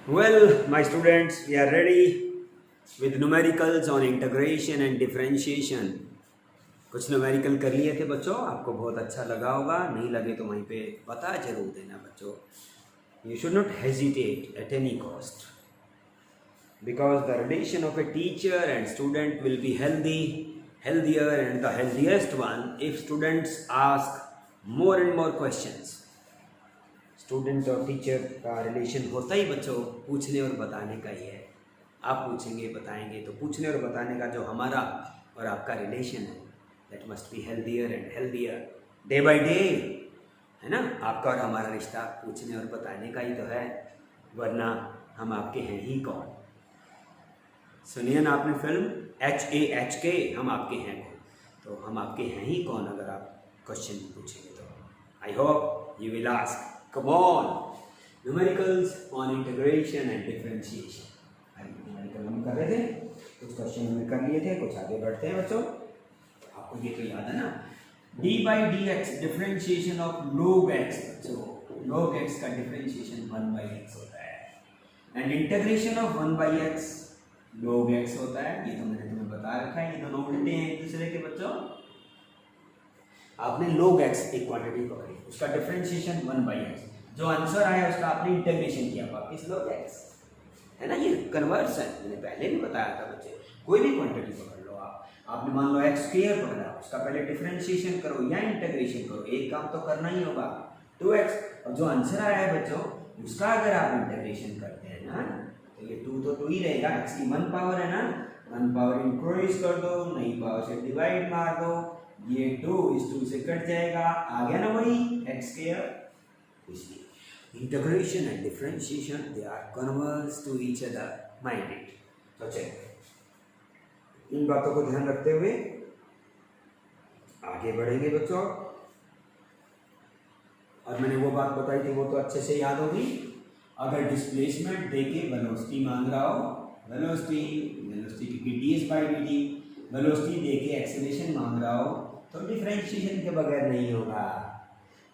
Well, my students, we are ready with numericals on integration and differentiation. कुछ numerical कर लिए थे बच्चों, आपको बहुत अच्छा लगा होगा, नहीं लगे तो वहीं पे बता जरूर देना बच्चों. You should not hesitate at any cost because the relation of a teacher and student will be healthier and the healthiest one if students ask more and more questions. Student और टीचर का relation होता ही बच्चों पूछने और बताने का ही है. आप पूछेंगे बताएंगे तो पूछने और बताने का जो हमारा और आपका रिलेशन है that must be healthier and healthier day by day, है ना. आपका और हमारा रिश्ता पूछने और बताने का ही तो है, वरना हम आपके हैं ही कौन. सुनिए ना आपने फिल्म HAHK, हम आपके हैं कौन. तो हम आपके हैं ही कौन अगर आप क्वेश्चन पूछेंगे तो. I hope you will ask. Come on, numericals on integration and differentiation. Numerical हम कर रहे थे, कुछ क्वेश्चन हमने कर लिए थे, कुछ आगे बढ़ते हैं बच्चों. आपको ये तो याद है ना, d by dx differentiation of log x. बच्चों log x का डिफरेंशिएशन 1 by x होता है and integration of 1 by x log x होता है. ये तो मैंने तुम्हें बता रखा है, ये दोनों उल्टे हैं एक दूसरे के बच्चों. आपने log x एक क्वांटिटी पकड़ी, उसका डिफरेंशिएशन 1 by x, जो आंसर आया उसका आपने इंटीग्रेशन किया वापस log x, है ना. ये कन्वर्स है, मैंने पहले भी बताया था बच्चे. कोई भी क्वांटिटी पकड़ लो आपने मान लो x स्क्वायर पकड़ा, उसका पहले डिफरेंशिएशन करो या इंटीग्रेशन करो, एक काम तो करना ही होगा 2x, और जो आंसर आया है बच्चों उसका अगर आप इंटीग्रेशन करते हैं ना तो ये 2 तो 2 ही रहेगा. x की 1 पावर है ना, 1 पावर इंक्रीज कर दो, नई पावर से डिवाइड मार दो, ये 2 इस 2 से कट जाएगा, आ गया ना वही x स्क्वायर. इसलिए integration and differentiation they are converse to each other. Mind it. तो चलिए इन बातों को ध्यान रखते हुए आगे बढ़ेंगे बच्चों. और मैंने वो बात बताई थी वो तो अच्छे से याद होगी. अगर डिस्प्लेसमेंट देके वेलोसिटी मांग रहा हो, वेलोसिटी की ds बाई dt, वेलोसिटी देके एक्सेलरेशन मांग रहा हो तो डिफरेंशिएशन के बगैर नहीं होगा.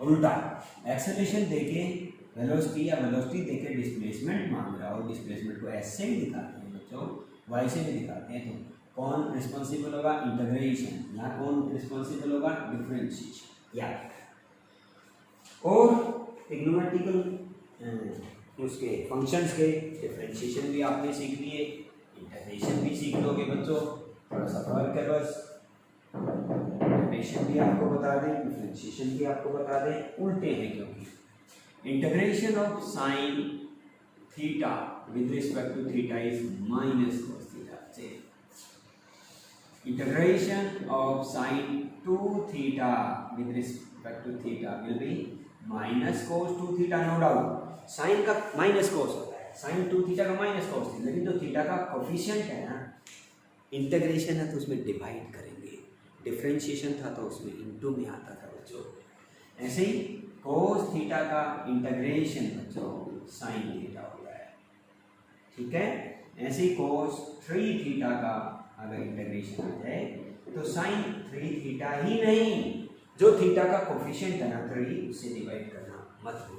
उल्टा एक्सेलरेशन देके वेलोसिटी या वेलोसिटी देके डिस्प्लेसमेंट मांग रहा हो, डिस्प्लेसमेंट को s से भी दिखाते हैं बच्चों, y से भी दिखाते हैं, तो कौन रिस्पॉन्सिबल होगा? इंटीग्रेशन. यहाँ कौन रिस्पॉन्सिबल होगा? डिफरेंशिएशन. याद. और ट्रिग्नोमेट्रिकल उसके फंक्शंस के डिफरेंशिएशन भी आपने सीख लिए, इंटीग्रेशन भी सीख लोगे बच्चों. थोड़ा सा फर्क है बस, इंटीग्रेशन भी आपको बता दें, डिफरेंशिएशन भी आपको बता दें. उल्टे हैं क्योंकि integration of sine theta with respect to theta is minus cos theta. Integration of sine 2 theta with respect to theta will be minus cos 2 theta. No doubt sine का माइनस cos होता है, साइन 2 थीटा का minus cos theta, लेकिन जो theta का coefficient है ना, integration है तो उसमें डिवाइड करेंगे, डिफरेंशिएशन था तो उसमें इनटू में आता था बच्चों. ऐसे ही cos थीटा का इंटीग्रेशन बच्चों sin थीटा होता है. ठीक है. ऐसे ही cos 3 थीटा का अगर इंटीग्रेशन आ जाए तो sin 3 थीटा ही नहीं, जो थीटा का कोफिशिएंट है ना 3, उससे डिवाइड करना मत भूलना.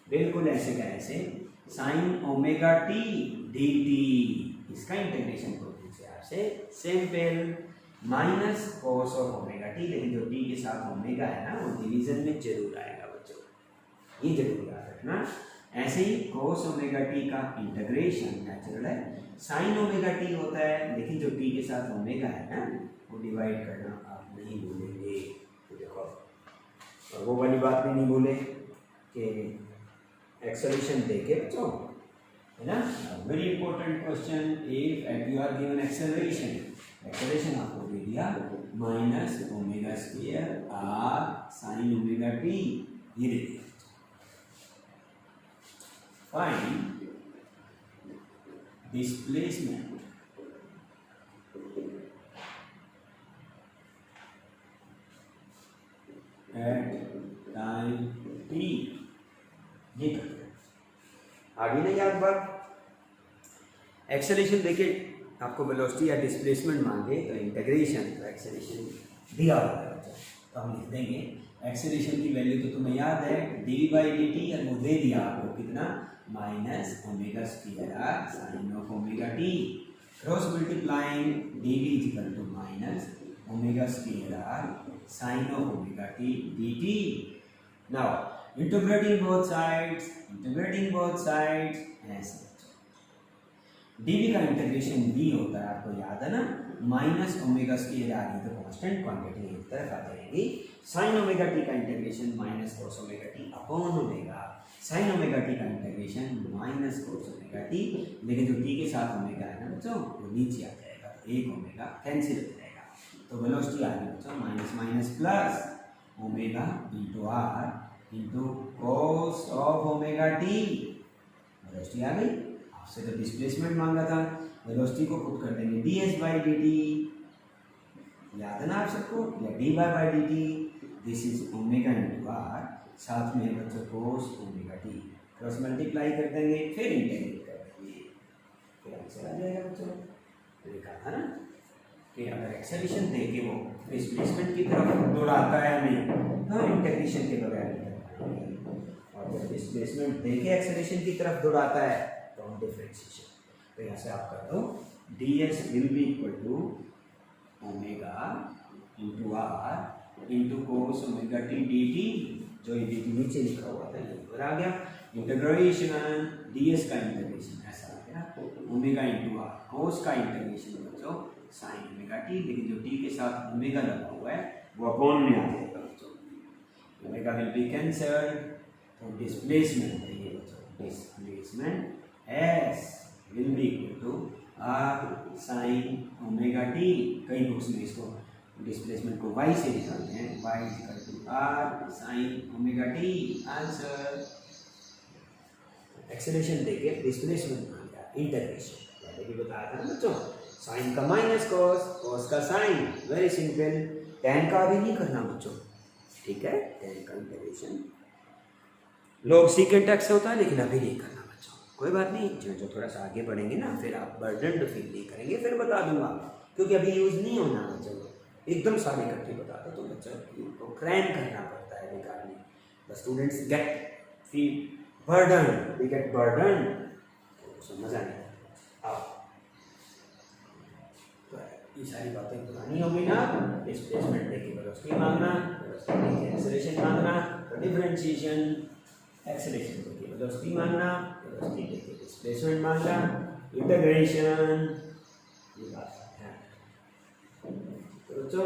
बिल्कुल ऐसे का ऐसे sin ओमेगा t dt, इसका इंटीग्रेशन कर दीजिए आपसे simple minus cos of omega t, लेकिन जो t के साथ ओमेगा है ना वो डिवीजन में जरूर आएगा बच्चों, ये जरूर याद रखना. ऐसे ही cos ओमेगा t का इंटीग्रेशन नेचुरल है, sin ओमेगा t होता है, लेकिन जो t के साथ ओमेगा है ना वो डिवाइड करना आप नहीं भूलेंगे. तो देखो, और वो वाली बात भी नहीं भूले कि एक्सेलरेशन देके बच्चों, है ना. Very important question. If you are given acceleration आपको दे दिया minus omega square r sine omega t, ये दे दिया. Find displacement at time t. ये करते हैं. आगे नहीं याद बात. एक्सेलरेशन देके आपको वेलोसिटी या डिस्प्लेसमेंट मांगे तो इंटीग्रेशन, तो एक्सेलरेशन दिया होता है तो हम लिख देंगे एक्सेलरेशन की वैल्यू तो तुम्हें याद है डी बाई डी टी, और वो दे दिया आपको कितना minus omega square r sin of omega t. Cross multiplying dv is equal to minus omega square r sin of omega t dt. Now integrating both sides as dv का integration v होता है, आपको याद है ना, minus omega square are, ये तो constant quantity एक तरफ आ जाएगी. साइन ओमेगा टी का integration minus cos omega t upon omega. Sine omega t का integration minus cos omega t, लेकिन जो टी के साथ ओमेगा है ना बच्चों वो नीचे आ जाएगा, तो एक ओमेगा कैंसिल हो जाएगा. तो वेलोसिटी आ गई बच्चों minus minus plus omega into r into cos of omega t. Velocity आ गई. आपसे तो डिस्प्लेसमेंट मांगा था, वेलोसिटी को पुट कर देंगे ds बाई डी टी, याद है ना आप सबको, या dy by d t. This is omega into r, साथ में बच्चों cos omega t. Cross multiply कर देंगे, फिर इंटीग्रेट कर देंगे, फिर आंसर आ जाएगा बच्चों. लिखा था ना कि अगर एक्सेलरेशन दे के वो डिस्प्लेसमेंट की तरफ दौड़ाता है हमें, तो इंटीग्रेशन के बगैर नहीं कर पाएंगे, और जब डिस्प्लेसमेंट दे के एक्सेलरेशन की तरफ दौड़ाता है तो हम डिफरेंशिएशन. तो यहाँ से आप कर दो ds will be equal to omega into r into cos omega t d t. जो ये डी टी नीचे लिखा हुआ था ये ऊपर आ गया. इंटीग्रेशन ds का इंटीग्रेशन ऐसा आ गया, ओमेगा इंटू आर कोस का इंटीग्रेशन बच्चों साइन ओमेगा टी, लेकिन जो टी के साथ ओमेगा लगा हुआ है वो अपॉन में आ जाएगा बच्चों. ओमेगा विल बी कैंसल्ड, तो डिस्प्लेसमेंट है ये बच्चों, displacement s will be equal to r sin omega t. कई बुक्स में इसको डिस्प्लेसमेंट को y से निकालते हैं, y is equal to r sin omega t. Answer acceleration देके डिस्प्लेसमेंट मान लिया, इंटीग्रेशन पहले भी बताया था ना बच्चों. साइन का माइनस कोस, कोस का साइन, वेरी सिंपल. tan का अभी नहीं करना बच्चों, ठीक है, tan का इंटीग्रेशन log secant x होता है, लेकिन अभी नहीं करना. कोई बात नहीं, जो थोड़ा सा आगे बढ़ेंगे ना फिर आप बर्डन फील नहीं करेंगे, फिर बता दूंगा, क्योंकि अभी यूज़ नहीं होना बच्चों. एकदम सारे इकट्ठे बताता तो बच्चों को क्रैम करना पड़ता है निकालने. The students get feel burden, we get burden, तो मज़ा नहीं आता. तो ये सारी बातें पुरानी हो गई ना. डिस्प्लेसमेंट देके वेलोसिटी मांगना, वेलोसिटी देके एक्सेलरेशन मांगना, तो डिफरेंशिएशन एक्सेलरेशन देके वेलोसिटी मांगना, वेलोसिटी देके डिस्प्लेसमेंट मांगना, इंटीग्रेशन, ये बात है. तो बच्चों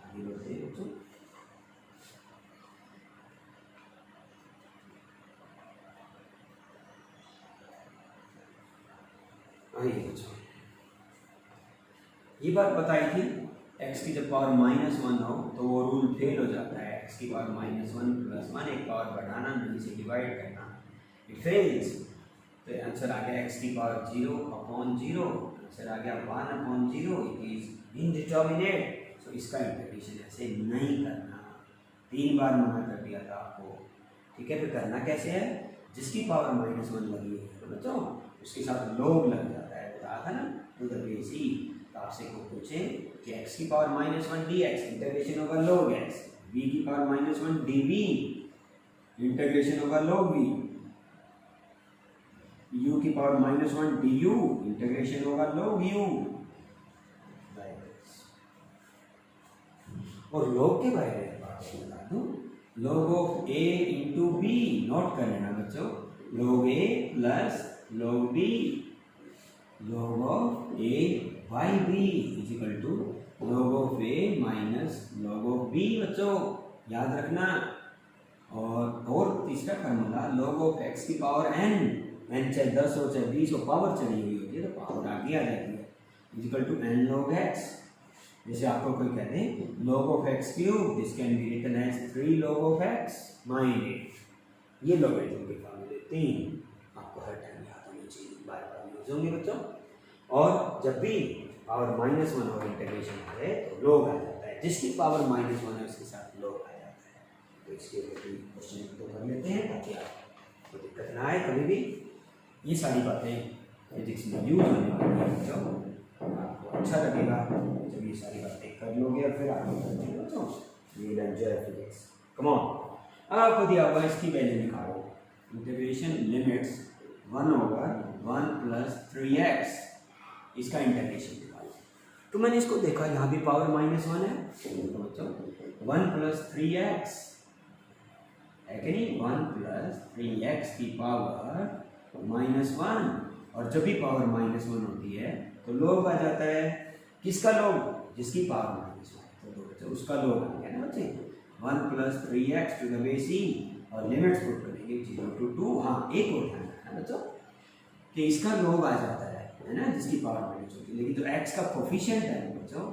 आगे बढ़ते हैं बच्चों. आइए बच्चों, ये बात बताई थी x की जब पावर -1 हो तो वो रूल फेल हो जाता है. x की पावर -1 + 1, एक पावर बढ़ाना, नहीं से डिवाइड करना, इट फेल्स. तो आंसर आ गया x की पावर 0/0. आंसर आ गया 1/0. It is indeterminate. सो इसका इंटीग्रेशन ऐसे नहीं करना. 3 बार मना कर दिया था आपको, ठीक है. फिर करना कैसे है, जिसकी पावर -1 लगी है तो बच्चों उसके साथ log लग जाता है, बताया था ना, टू द बेस e. आपसे को पूछे कि x की power -1 dx integration over log x, v की power -1 dv integration over log v, u की power -1 du integration over log u. और log के बारे में बात बता दूं, log of a into b note कर लेना बच्चों. log a plus log b, log of a by b is equal to log of a minus log of b बच्चों, याद रखना. और तीसरा फार्मूला log ऑफ x की पावर n, n चाहे 10 हो चाहे 20 हो, पावर चली हुई होती है तो पावर आगे आ जाती है, is equal to n log x. जैसे आपको कोई कह दे log of x cube, this can be written as 3 log of x minus 8. ये लॉगरिथम के फार्मूले 3 आपको हर टाइम याद होने चाहिए, बार-बार यूज होंगे बच्चों. और जब भी पावर -1 और इंटीग्रेशन करे तो log आ जाता है, जिसकी पावर -1 है उसके साथ log आ जाता है. तो इसके ऊपर क्वेश्चन तो कर लेते हैं ताकि आपको दिक्कत ना आए कभी भी. ये सारी बातें फिजिक्स में यूज होने वाली है बच्चों, आपको अच्छा लगेगा जब ये सारी बातें कर लोगे और फिर आगे बढ़ते हो बच्चों. You will enjoy physics. Come on. अब आपको दिया हुआ इसकी वैल्यू निकालो, इंटीग्रेशन लिमिट्स 1/1 + 3x, इसका इंटीग्रेशन निकालो। तो मैंने इसको देखा यहाँ भी पावर -1 है, तो बच्चों 1 + 3x है कि नहीं, 1 + 3x की पावर -1, और जब भी पावर -1 होती है तो लोग आ जाता है, किसका लोग, जिसकी पावर -1, तो बच्चों उसका लोग आ गया ना बच्चे, 1 + 3x to the base e, और लिमिट्स पुट करेंगे 0 to 2। हाँ एक और ध्यान रखना बच्चों कि इसका लोग आ जाता है ना, जिसकी पावर -1 होती है, लेकिन जो x का कोफिशिएंट है बच्चों,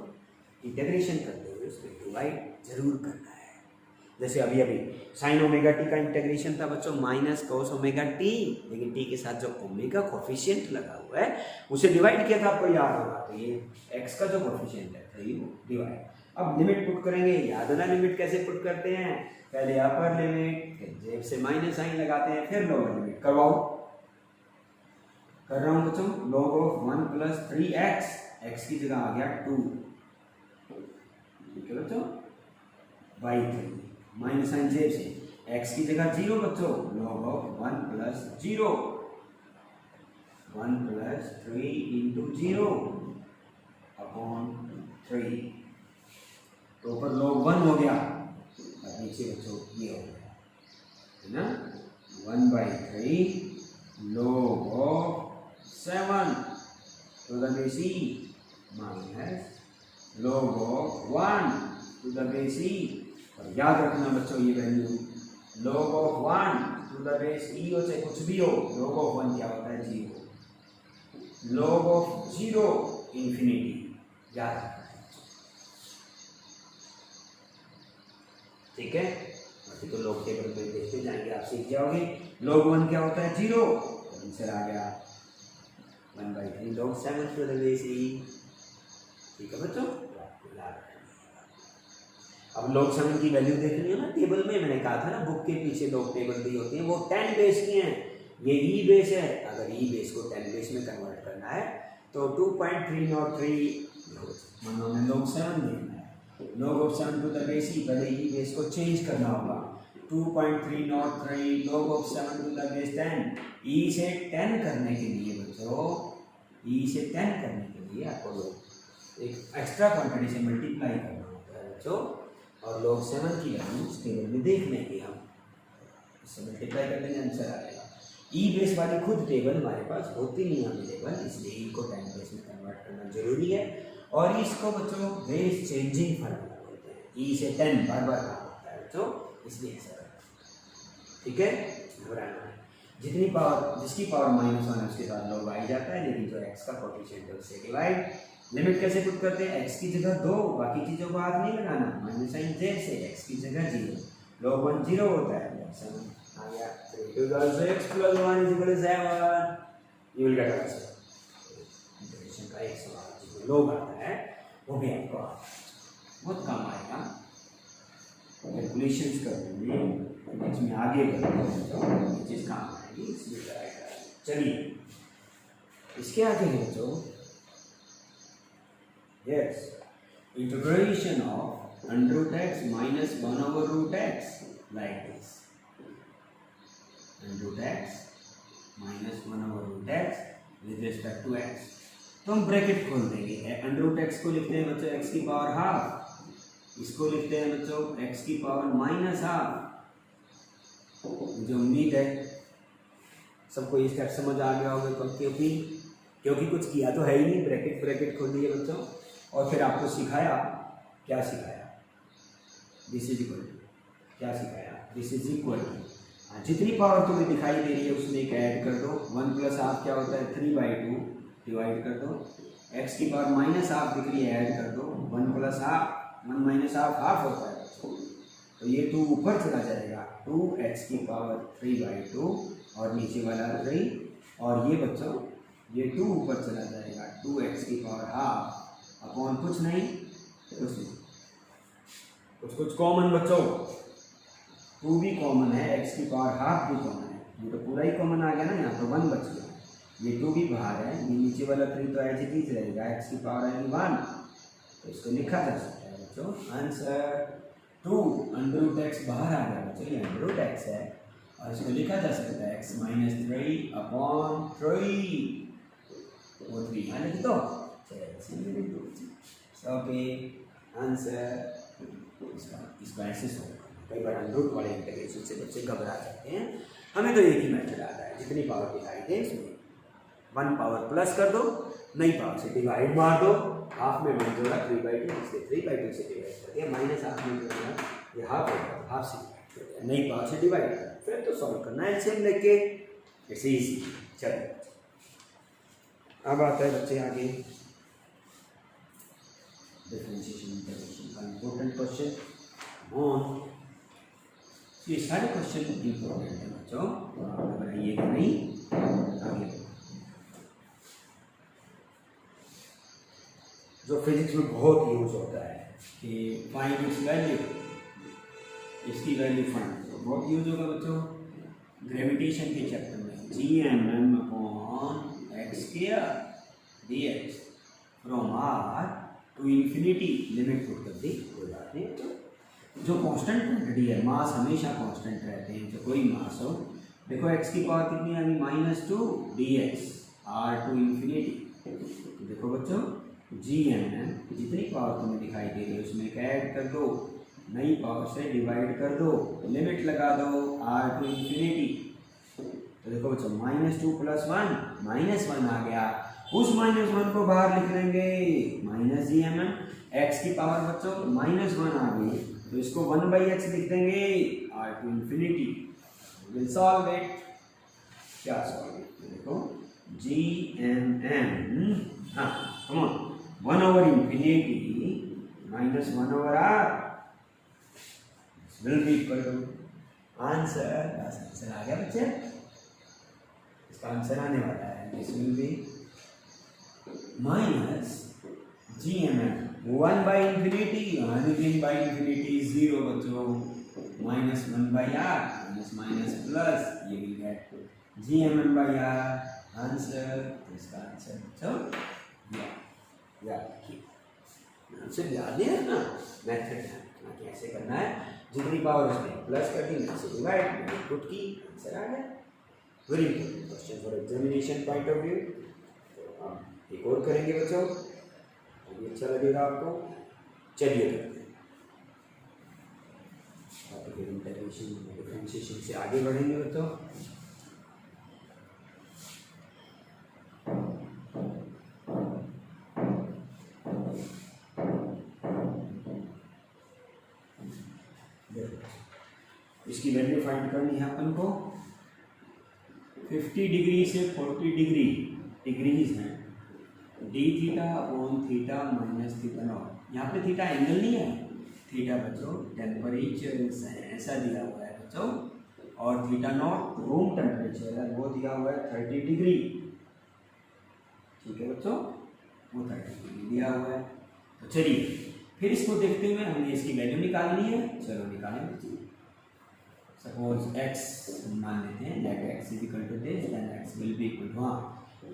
इंटीग्रेशन करते हुए उसको डिवाइड जरूर करना है। जैसे अभी sin ω_t का इंटीग्रेशन था बच्चों -cos ω_t, लेकिन t के साथ जो ओमेगा कोफिशिएंट लगा हुआ है उसे डिवाइड किया था, आपको याद होगा, तो ये x का जो कोफिशिएंट है तो ये डिवाइड। अब लिमिट पुट करेंगे, याद है ना लिमिट कैसे पुट करते हैं, पहले अपर लिमिट, फिर जेब से माइनस साइन लगाते हैं, फिर लोअर लिमिट। करवाओ, कर रहा हूँ बच्चों, log of 1 + 3x, x की जगह आ गया 2, ठीक है बच्चों, बाई 3, माइनस साइन जेब से, x की जगह 0 बच्चों, log of 1 + 0, 1 + 3 × 0 अपॉन 3, तो ऊपर log 1 हो गया, अब नीचे बच्चों ये हो गया, है ना, 1/3 log of 7 to the base e minus log of 1 to the base e, और याद रखना बच्चों ये value log of 1 to the base e हो चाहे कुछ भी हो, log of 1 क्या होता है, 0, log of 0 इंफिनिटी, याद रखना है, ठीक है। बाकी तो log टेबल पे देखते जाएंगे, आप सीख जाओगे। log 1 क्या होता है, 0, आंसर आ गया 1/3 log 7 to the base e, ठीक है बच्चों, अब log 7 की वैल्यू देखनी है ना टेबल में, मैंने कहा था ना बुक के पीछे log टेबल दी होती है, वो 10 बेस की हैं, ये e बेस है, अगर e बेस को 10 बेस में कन्वर्ट करना है तो 2.303 मानो में log 7 देखना है, log of 7 to the base e, पहले e बेस को चेंज करना होगा, 2.303 log of 7 to the base 10, e से 10 करने के लिए बच्चों, e से 10 करने के लिए आपको एक एक्स्ट्रा क्वांटिटी से मल्टीप्लाई करना होता है बच्चों, और log 7 की वैल्यू इस टेबल में देख लेंगे हम, इससे मल्टीप्लाई कर लेंगे, आंसर आ जाएगा। ई बेस वाली खुद टेबल हमारे पास होती नहीं अवेलेबल, इसलिए ई को 10 बेस में कन्वर्ट करना जरूरी है, और इसको बच्चों बेस चेंजिंग फार्मूला बोलते हैं, ई से 10 बार बार काम होता है बच्चों, इसलिए ऐसा, ठीक है, घबराना है। जितनी पावर, जिसकी पावर -1 है उसके साथ log आ ही जाता है, लेकिन जो x का कोफिशिएंट है उससे डिवाइड। लिमिट कैसे पुट करते हैं, x की जगह 2, बाकी चीज़ों को हाथ नहीं लगाना, माइनस साइन जेब से, x की जगह 0, log 1 0 होता है, log 7 आ गया, 3 × 6 + 1 = 7, you will get answer. Integration का एक सवाल जिसमें log आता है वो भी आपको बहुत काम आएगा, कैलकुलेशंस करने में, इसमें आगे बढ़ेंगे चीज़ काम आएगी, इसलिए कराएगा। चलिए इसके आगे है जो yes, integration of √x minus 1/√x like this, √x minus 1/√x with respect to x, तो हम ब्रैकेट खोल देंगे, √x को लिखते हैं बच्चों x की पावर हाफ, इसको लिखते हैं बच्चों x की पावर -12, मुझे उम्मीद है सबको ये स्टेप समझ आ गया होगा, क्योंकि कुछ किया तो है ही नहीं, ब्रैकेट खोल दिए बच्चों, और फिर आपको सिखाया, क्या सिखाया, दिस इज इक्वल टू, क्या सिखाया, दिस इज इक्वल टू, जितनी पावर तुम्हें दिखाई दे रही है उसमें एक ऐड कर दो, 1 + हाफ क्या होता है, 3/2 डिवाइड कर दो, x की पावर -12 दिख रही है, ऐड कर दो, 1 + हाफ, 1 - हाफ होता है, तो ये 2 ऊपर चला जाएगा, 2x की पावर 3/2 और नीचे वाला 3, और ये बच्चों ये 2 ऊपर चला जाएगा, 2x की पावर हाफ अपॉन कुछ नहीं, कुछ कॉमन बच्चों, 2 भी कॉमन है, x की पावर हाफ भी कॉमन है, ये तो पूरा ही कॉमन आ गया ना, यहाँ तो 1 बच गया, ये 2 भी बाहर है, ये नीचे वाला 3 तो एज इट इज रहेगा, x की पावर आएगी 1, तो इसको लिखा जा सकता है बच्चों, आंसर 2 अंडर एक्स बाहर आ गया बच्चों, ये अंडर एक्स है और इसको लिखा जा सकता है x माइनस 3/3 वो 3 यहाँ लिख दो। ओके आंसर इसका ऐसे सॉल्व करना। कई बार अंडर वाले इंटीग्रेशन से बच्चे घबरा जाते हैं, हमें तो एक ही मेथड आता है, जितनी पावर दिखाई दे उसमें 1 पावर प्लस कर दो, नई पावर से डिवाइड मार दो, हाफ में 1 जोड़ा 3/2 इसलिए 3/2 से डिवाइड कर दिया, माइनस हाफ में जोड़ा ये हाफ होगा, हाफ से डिवाइड कर दिया, नई पावर से डिवाइड कर, फिर तो सॉल्व करना है एलसीएम लेके, इट्स इजी। चलो अब आता है बच्चे आगे डिफरेंशिएशन इंटीग्रेशन का इंपॉर्टेंट क्वेश्चन ऑन। ये सारे क्वेश्चन इंपॉर्टेंट है बच्चों, घबराइएगा नहीं। आगे जो फिजिक्स में बहुत यूज होता है कि फाइंड इट्स वैल्यू, इसकी वैल्यू फाइंड करो, बहुत यूज होगा बच्चों ग्रेविटेशन के चैप्टर में, gmm/x² dx from r to infinity, limit put कर दी, कोई बात नहीं। तो जो कांस्टेंट क्वांटिटी है, मास हमेशा कांस्टेंट रहते हैं, तो कोई मास हो, देखो x की पावर कितनी आ गई -2 dx r टू इन्फिनिटी, तो देखो बच्चों gmm जितनी पावर तुम्हें दिखाई दे रही है उसमें ऐड कर दो, नई पावर से डिवाइड कर दो, लिमिट लगा दो r टू इन्फिनिटी, तो देखो बच्चों -2 + 1 -1 आ गया, उस -1 को बाहर लिख लेंगे -gmm, x की पावर बच्चों -1 आ गई तो इसको 1/x लिख देंगे r to infinity, will solve it. क्या सॉल्व इट, देखो gmm, हाँ come on, 1/infinity -1/r will be equal to answer. Answer आ गया बच्चे, इसका आंसर आने वाला है, this will be -gmm 1/infinity, anything by infinity is 0 बच्चों, -1/r माइनस प्लस, ये विल गेट gmm/r आंसर। इसका आंसर बच्चों आंसर याद है ना, मेथड कैसे करना है, जितनी पावर उसमें प्लस कर दी, से डिवाइड पुट की, आंसर आ गया। Very important question for examination point of view. तो अब एक और करेंगे बच्चों, ये अच्छा लगेगा आपको, चलिए करते हैं। फिर इंटीग्रेशन डिफरेंशिएशन से आगे बढ़ेंगे बच्चों। इसकी वैल्यू फाइंड करनी है अपन को, 50 डिग्री से 40 डिग्री डिग्रीज हैं, d theta minus theta not, यहाँ पे थीटा एंगल नहीं है, थीटा बच्चों टेम्परेचर ऐसा दिया हुआ है बच्चों, और थीटा नॉट रूम टेम्परेचर है, वो दिया हुआ है 30 डिग्री, ठीक है बच्चों, वो 30 डिग्री दिया हुआ है। तो चलिए फिर इसको देखते हुए हमने इसकी वैल्यू निकालनी है, चलो निकालें बच्चों। सपोज x मान लेते हैं, let x is equal to this, then x will be equal to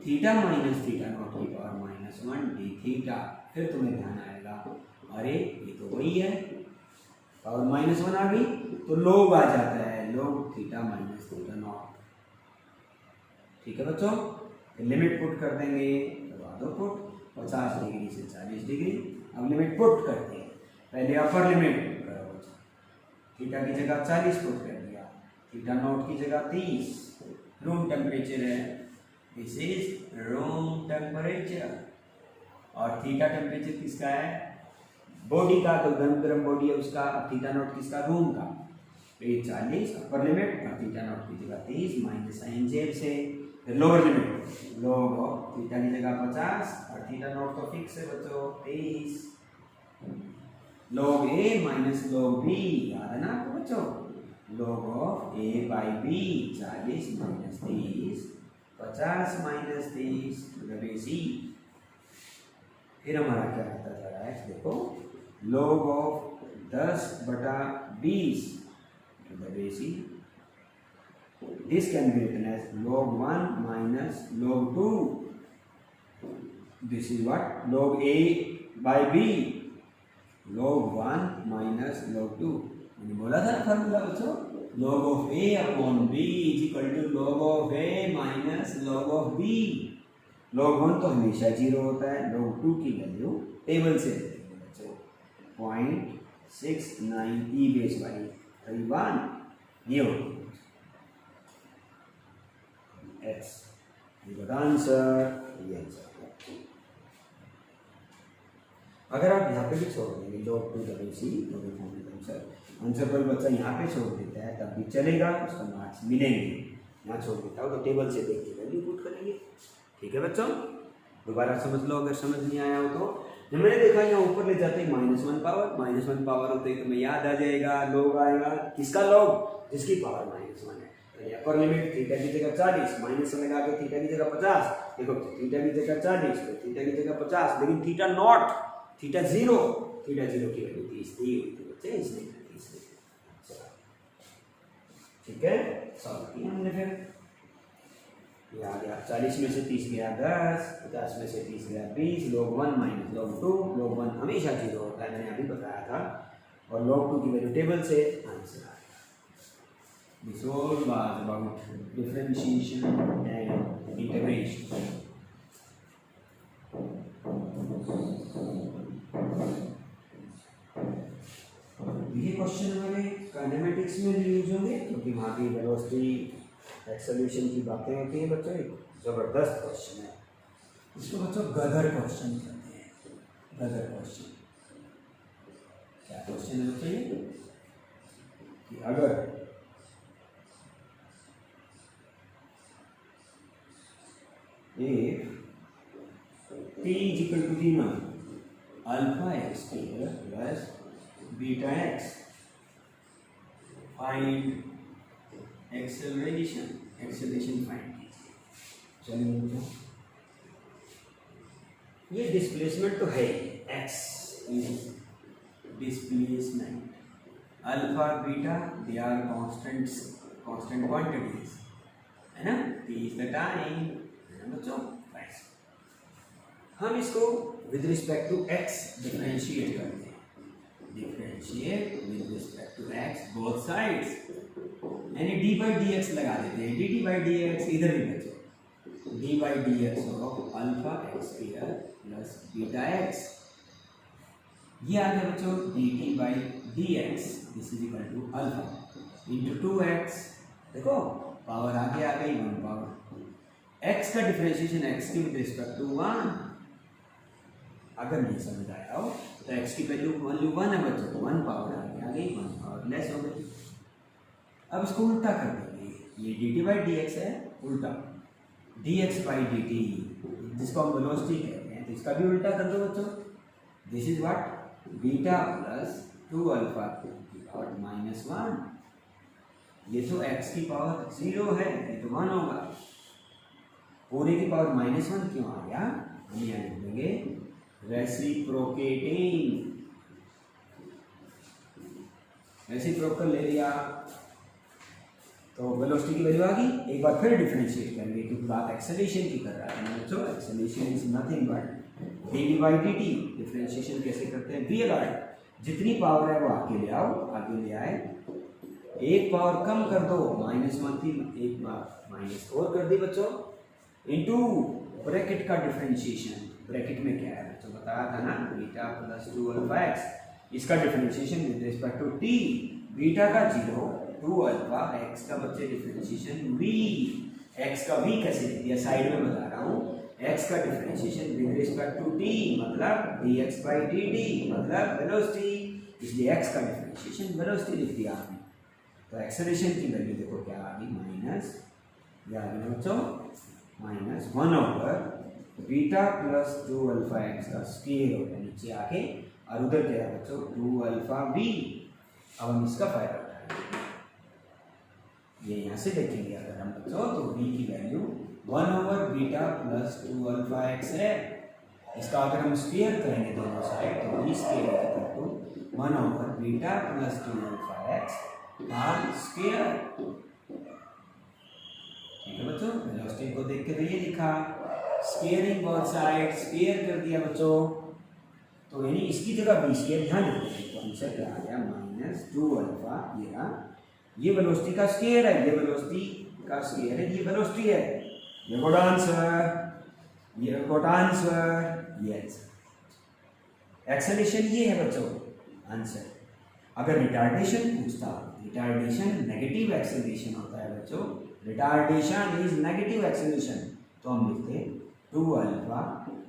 theta minus theta not की पावर -1 d थीटा। फिर तुम्हें ध्यान आएगा, अरे ये तो वही है, पावर -1 आ गई तो लोग आ जाता है, लोग थीटा माइनस थीटा नॉट, ठीक है बच्चों। लिमिट पुट कर देंगे, करवा दो पुट, 50 डिग्री से 40 डिग्री। अब लिमिट पुट करते हैं, पहले अपर लिमिट करो, थीटा की जगह 40 पुट कर दिया, थीटा नॉट की जगह 30, रूम टेम्परेचर है, दिस इज रूम टेम्परेचर, और थीटा टेम्परेचर किसका है, बॉडी का, तो गर्म बॉडी है उसका, थीटा नॉट किसका, रूम का, तो ये 40 अपर लिमिट, और थीटा नॉट की जगह 30, माइनस साइन जेब से, फिर लोअर लिमिट, लोग थीटा की जगह 50, और थीटा नॉट तो फिक्स है बच्चों 23, log a minus log b, याद है ना आपको बच्चों, log of a by b 40 minus 30, 50 minus 30 to the base e। फिर हमारा क्या होता जा रहा है, देखो log of 10/20 to the base e, this can be written as log 1 minus log 2, this is what, log a by b, log 1 minus log 2। मैंने बोला था ना फार्मूला बच्चों, log of a upon b is equal to log of a minus log of b। log 1 तो हमेशा 0 होता है, log 2 की वैल्यू टेबल से देंगे बच्चों 0.69 e बेस वाली 31 ये होगी x। ये आंसर, ये आंसर। अगर आप यहाँ पे भी छोड़ देंगे log 2 WC तो आंसर पर बच्चा यहाँ पे छोड़ देता है तब भी चलेगा, उसका मार्क्स मिलेंगे। यहाँ छोड़ देता हो तो टेबल से देख के वैल्यू पुट करेंगे। ठीक है बच्चों, दोबारा समझ लो अगर समझ नहीं आया हो तो। जब मैंने देखा यहाँ ऊपर ले जाते हैं -1 पावर, -1 पावर होते ही तुम्हें याद आ जाएगा log आएगा, किसका log, जिसकी पावर -1 है। तो अपर लिमिट थीटा की जगह 40, माइनस लगा के थीटा की जगह 50, देखो थीटा की जगह 40 तो थीटा की जगह 50, लेकिन थीटा नॉट, थीटा 0 की वैल्यू 30 दी हुई थी बच्चे, इसलिए 30 ली। ठीक है, सॉल्व किया हमने। फिर ये आ गया 40 में से 30 गया 10, 50 में से 30 गया 20, log 1 माइनस log 2, log 1 हमेशा 0 होता है, मैंने अभी बताया था, और log 2 की वैल्यू टेबल से आंसर आ गया। This all was about differentiation and integration. ये क्वेश्चन हमारे काइनेमेटिक्स में भी यूज होंगे क्योंकि वहाँ की वेलोसिटी एक्सेलरेशन की बातें होती हैं बच्चों। एक जबरदस्त क्वेश्चन है, इसको बच्चों गदर क्वेश्चन कहते हैं। गदर क्वेश्चन क्या क्वेश्चन है बच्चों ये, कि अगर t is equal to t alpha x square plus beta x, find acceleration find कीजिए। चलिए बच्चों, ये डिस्प्लेसमेंट तो है, x is displacement, alpha beta they are constant quantities, है ना, t इज द टाइम, है ना बच्चों। हम इसको with respect to x differentiate करते हैं, differentiate with respect to x both sides, यानी d by dx लगा देते हैं। dt by dx इधर भी बचे, d by dx of alpha x square plus beta x, ये आ गया बच्चों dt by dx this is equal to alpha into 2x, देखो पावर आगे आ गई 1 पावर, x का डिफरेंशिएशन x की विद रिस्पेक्ट टू 1। अगर नहीं समझ आया हो तो x की वैल्यू 1 है बच्चों, 1 पावर आ गई, 1 पावर लेस हो गई। अब इसको उल्टा कर देंगे, ये dt by dx है, उल्टा dx by dt जिसको हम वेलोसिटी कहते हैं, तो इसका भी उल्टा कर दो बच्चों। This is what, beta plus 2 alpha की पावर -1, ये तो x की पावर 0 है, ये तो 1 होगा, पूरे की पावर -1 क्यों आ गया, हम यहाँ लिख देंगे रेसिप्रोकेटिंग, रेसिप्रोकल ले लिया तो वेलोसिटी की वैल्यू आ गई। एक बार फिर डिफरेंशिएट करेंगे क्योंकि बात एक्सेलरेशन की कर रहा है बच्चों, acceleration is nothing but dt by dt। Differentiation कैसे करते हैं, बी अलर्ट, जितनी पावर है वो आगे ले आओ, आगे ले आए, एक पावर कम कर दो, -1 थी एक बार -4 कर दी बच्चों, इनटू ब्रैकेट का डिफरेंशिएशन, ब्रैकेट में क्या है बच्चों बताया था ना, बीटा प्लस 2 अल्फा x, इसका differentiation with respect to t, beta का 0, 2 अल्फा, x का बच्चे डिफरेंशिएशन v, x का v कैसे लिख दिया साइड में बता रहा हूँ, x का differentiation with respect to t मतलब dx by dt मतलब वेलोसिटी, इसलिए x का डिफरेंशिएशन वेलोसिटी लिख दिया आपने। तो एक्सेलरेशन की वैल्यू देखो क्या आ गई, माइनस, या आ गया बच्चों -1 over beta plus 2 alpha x का स्क्वायर होगा नीचे आके, और उधर क्या है बच्चों 2 अल्फा v। अब हम इसका फायदा उठाएंगे, ये यहाँ से देखेंगे अगर हम बच्चों तो v की value 1 over beta plus 2 alpha x है, इसका अगर हम स्क्वायर करेंगे दोनों साइड तो v square equal to 1 over beta plus 2 alpha x का स्क्वायर। ठीक है बच्चों, वेलोसिटी को देख के तो ये लिखा, स्क्वायरिंग बोथ साइड, स्क्वायर कर दिया बच्चों, तो यानी इसकी जगह बी स्क्वायर ध्यान रखिए, तो आंसर क्या आ गया माइनस 2 अल्फा। ये वेलोसिटी का स्क्वायर है, ये वेलोसिटी का स्क्वायर है, ये वेलोसिटी है। ये गोट आंसर, ये गोट आंसर, यस। एक्सेलरेशन ये है बच्चों आंसर। अगर रिटार्डेशन पूछता, रिटार्डेशन नेगेटिव एक्सेलरेशन होता है बच्चों, रिटार्डेशन इज नेगेटिव एक्सेलरेशन, तो हम लिखते 2 अल्फा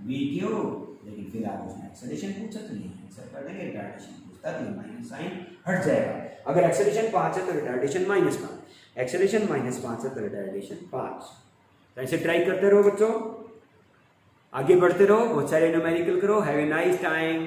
वी क्यूब, लेकिन फिर आप उसमें एक्सेलरेशन पूछा तो नहीं आंसर कर देंगे, रिटार्डेशन पूछता तो ये माइनस साइन हट जाएगा। अगर एक्सेलरेशन 5 है तो रिटार्डेशन -5, एक्सेलरेशन -5 है तो रिटार्डेशन 5। तो ऐसे ट्राई करते रहो बच्चों, आगे बढ़ते रहो, बहुत सारे न्यूमेरिकल करो। Have a nice time.